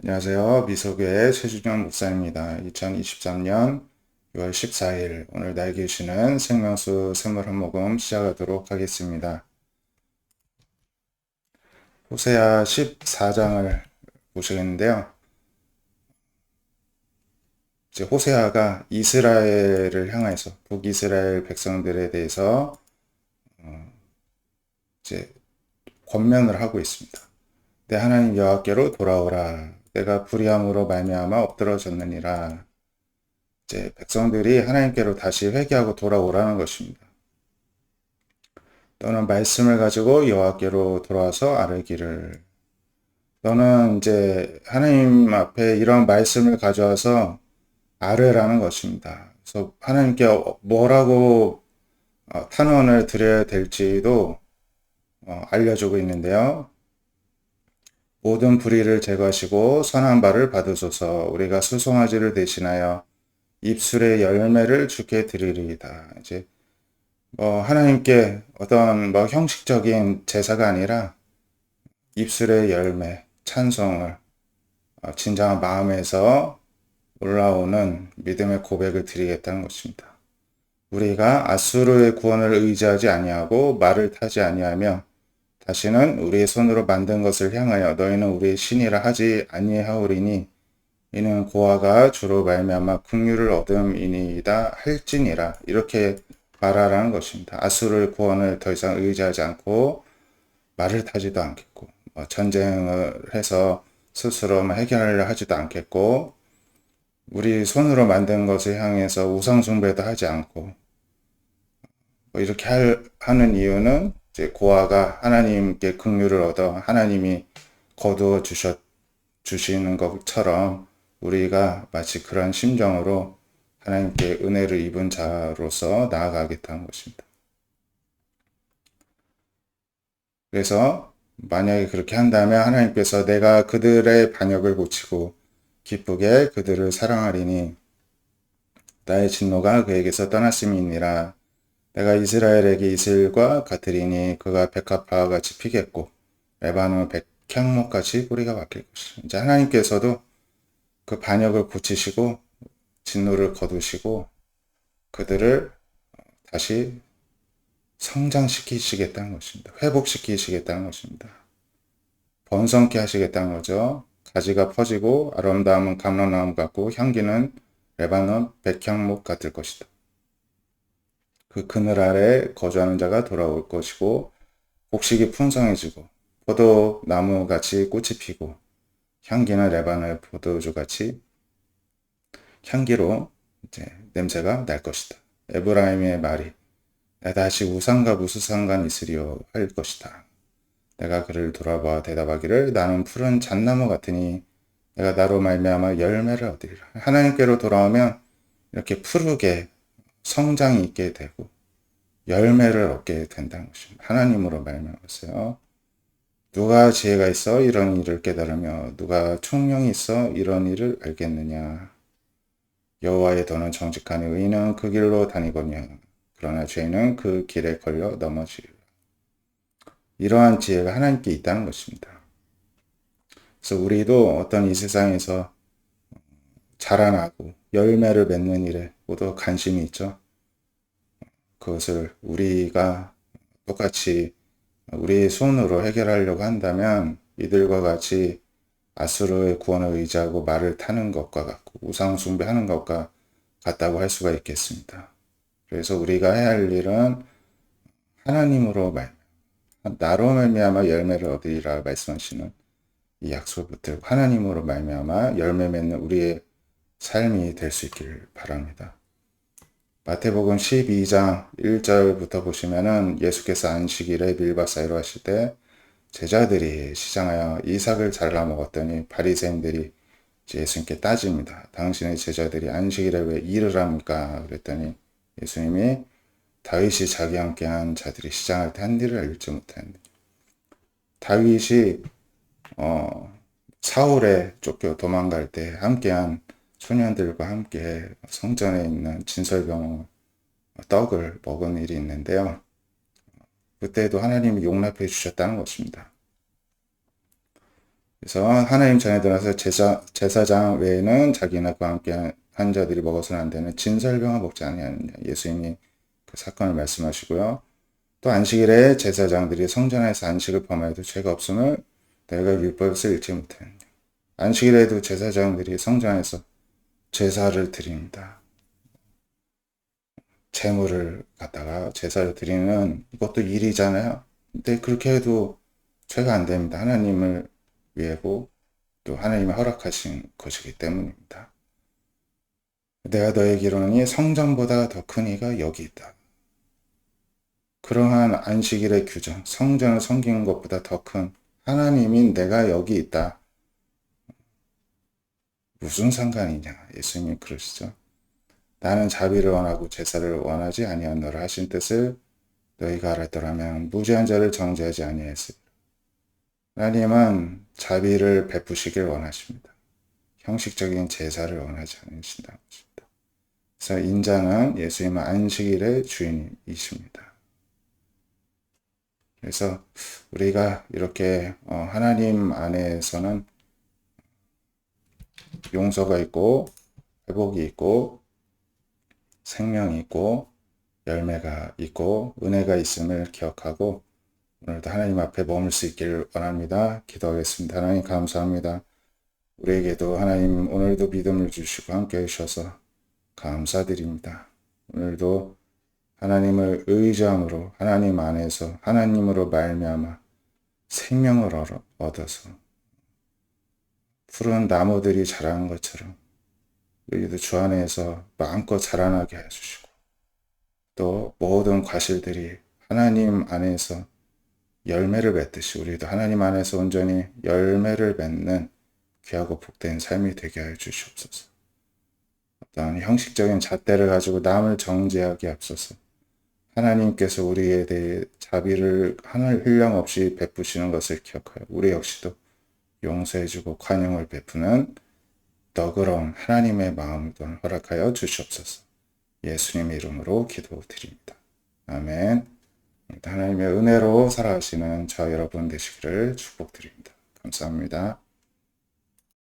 안녕하세요. 미소교회 최준영 목사입니다. 2023년 6월 14일 오늘 날 계시는 생명수 선물 한 모금 시작하도록 하겠습니다. 호세아 14장을 보시겠는데요. 이제 호세아가 이스라엘을 향해서 북이스라엘 백성들에 대해서 이제 권면을 하고 있습니다. 내 하나님 여호와께로 돌아오라. 내가 불의함으로 말미암아 엎드러졌느니라. 이제 백성들이 하나님께로 다시 회개하고 돌아오라는 것입니다. 너는 말씀을 가지고 여호와께로 돌아와서 아뢰기를. 너는 이제 하나님 앞에 이런 말씀을 가져와서 아뢰라는 것입니다. 그래서 하나님께 뭐라고 탄원을 드려야 될지도 알려주고 있는데요. 모든 불의를 제거하시고 선한 바를 받으소서. 우리가 수송아지를 대신하여 입술의 열매를 주께 드리리이다. 이제 하나님께 어떤 형식적인 제사가 아니라 입술의 열매, 찬송을 진정한 마음에서 올라오는 믿음의 고백을 드리겠다는 것입니다. 우리가 아수르의 구원을 의지하지 아니하고 말을 타지 아니하며 다시는 우리의 손으로 만든 것을 향하여 너희는 우리의 신이라 하지 아니하오리니 이는 고아가 주로 말미암아 긍휼을 얻음이니이다 할지니라. 이렇게 말하라는 것입니다. 아수르의 구원을 더 이상 의지하지 않고 말을 타지도 않겠고 전쟁을 해서 스스로 해결하려 하지도 않겠고 우리 손으로 만든 것을 향해서 우상 숭배도 하지 않고 이렇게 하는 이유는 이제 고아가 하나님께 긍휼을 얻어 하나님이 거두어 주시는 것처럼 우리가 마치 그런 심정으로 하나님께 은혜를 입은 자로서 나아가겠다는 것입니다. 그래서 만약에 그렇게 한다면 하나님께서 내가 그들의 반역을 고치고 기쁘게 그들을 사랑하리니 나의 진노가 그에게서 떠났음이니라. 내가 이스라엘에게 이슬과 같으리니 그가 백합화와 같이 피겠고 레바논 백향목같이 뿌리가 박힐 것이라. 이제 하나님께서도 그 반역을 고치시고 진노를 거두시고 그들을 다시 성장시키시겠다는 것입니다. 회복시키시겠다는 것입니다. 번성케 하시겠다는 거죠. 가지가 퍼지고 아름다움은 감람나무 같고 향기는 레바논 백향목 같을 것이다. 그 그늘 아래 거주하는 자가 돌아올 것이고 곡식이 풍성해지고 포도나무 같이 꽃이 피고 향기는 레바논 포도주 같이 향기로 이제 냄새가 날 것이다. 에브라임의 말이 나 다시 우상과 무슨 상관 있으리요 할 것이다. 내가 그를 돌아봐 대답하기를 나는 푸른 잣나무 같으니 내가 나로 말미암아 열매를 얻으리라. 하나님께로 돌아오면 이렇게 푸르게 성장이 있게 되고 열매를 얻게 된다는 것입니다. 하나님으로 말미암았어요. 누가 지혜가 있어 이런 일을 깨달으며 누가 총명이 있어 이런 일을 알겠느냐. 여호와의 도는 정직하니 의인은 그 길로 다니거니와 그러나 죄인은 그 길에 걸려 넘어지리라. 이러한 지혜가 하나님께 있다는 것입니다. 그래서 우리도 어떤 이 세상에서 자라나고 열매를 맺는 일에 모두 관심이 있죠. 그것을 우리가 똑같이 우리의 손으로 해결하려고 한다면 이들과 같이 아수르의 구원을 의지하고 말을 타는 것과 같고 우상 숭배하는 것과 같다고 할 수가 있겠습니다. 그래서 우리가 해야 할 일은 하나님으로 나로 말미암아 열매를 얻으리라 말씀하시는 이 약속을 붙들고 하나님으로 말미암아 열매 맺는 우리의 삶이 될 수 있기를 바랍니다. 마태복음 12장 1절부터 보시면은 예수께서 안식일에 밀밭 사이로 하실 때 제자들이 시장하여 이삭을 잘라 먹었더니 바리새인들이 예수님께 따집니다. 당신의 제자들이 안식일에 왜 일을 합니까? 그랬더니 예수님이 다윗이 자기와 함께한 자들이 시장할 때 한 일을 알지 못하는데 다윗이 사울에 쫓겨 도망갈 때 함께한 소년들과 함께 성전에 있는 진설병 떡을 먹은 일이 있는데요. 그때도 하나님이 용납해 주셨다는 것입니다. 그래서 하나님 전에 들어서 제사장 외에는 자기나 그와 함께 한 자들이 먹어서는 안 되는 진설병을 먹지 아니하느냐. 예수님이 그 사건을 말씀하시고요. 또 안식일에 제사장들이 성전 안에서 안식을 범하여도 죄가 없음을 너희가 율법에서 읽지 못하느냐. 안식일에도 제사장들이 성전 안에서 제사를 드립니다. 제물을 갖다가 제사를 드리는 이것도 일이잖아요. 근데 그렇게 해도 죄가 안 됩니다. 하나님을 위해고 또 하나님이 허락하신 것이기 때문입니다. 내가 너에게 이르노니 성전보다 더 큰 이가 여기 있다. 그러한 안식일의 규정, 성전을 섬기는 것보다 더 큰 하나님인 내가 여기 있다. 무슨 상관이냐? 예수님이 그러시죠. 나는 자비를 원하고 제사를 원하지 아니하노라 하신 뜻을 너희가 알았더라면 무죄한 자를 정죄하지 아니하였으리라. 하나님은 자비를 베푸시길 원하십니다. 형식적인 제사를 원하지 않으신다는 것입니다. 그래서 인자는 예수님은 안식일의 주인이십니다. 그래서 우리가 이렇게 하나님 안에서는 용서가 있고 회복이 있고 생명이 있고 열매가 있고 은혜가 있음을 기억하고 오늘도 하나님 앞에 머물 수 있기를 원합니다. 기도하겠습니다. 하나님 감사합니다. 우리에게도 하나님 오늘도 믿음을 주시고 함께 해주셔서 감사드립니다. 오늘도 하나님을 의지함으로 하나님 안에서 하나님으로 말미암아 생명을 얻어서 푸른 나무들이 자라는 것처럼 우리도 주 안에서 마음껏 자라나게 해주시고 또 모든 과실들이 하나님 안에서 열매를 맺듯이 우리도 하나님 안에서 온전히 열매를 맺는 귀하고 복된 삶이 되게 하여 주시옵소서. 어떤 형식적인 잣대를 가지고 남을 정죄하기 앞서서 하나님께서 우리에 대해 자비를 하늘 흘량 없이 베푸시는 것을 기억하여 우리 역시도 용서해주고 관용을 베푸는 너그러운 하나님의 마음을 허락하여 주시옵소서. 예수님의 이름으로 기도드립니다. 아멘. 하나님의 은혜로 살아가시는 저 여러분 되시기를 축복드립니다. 감사합니다.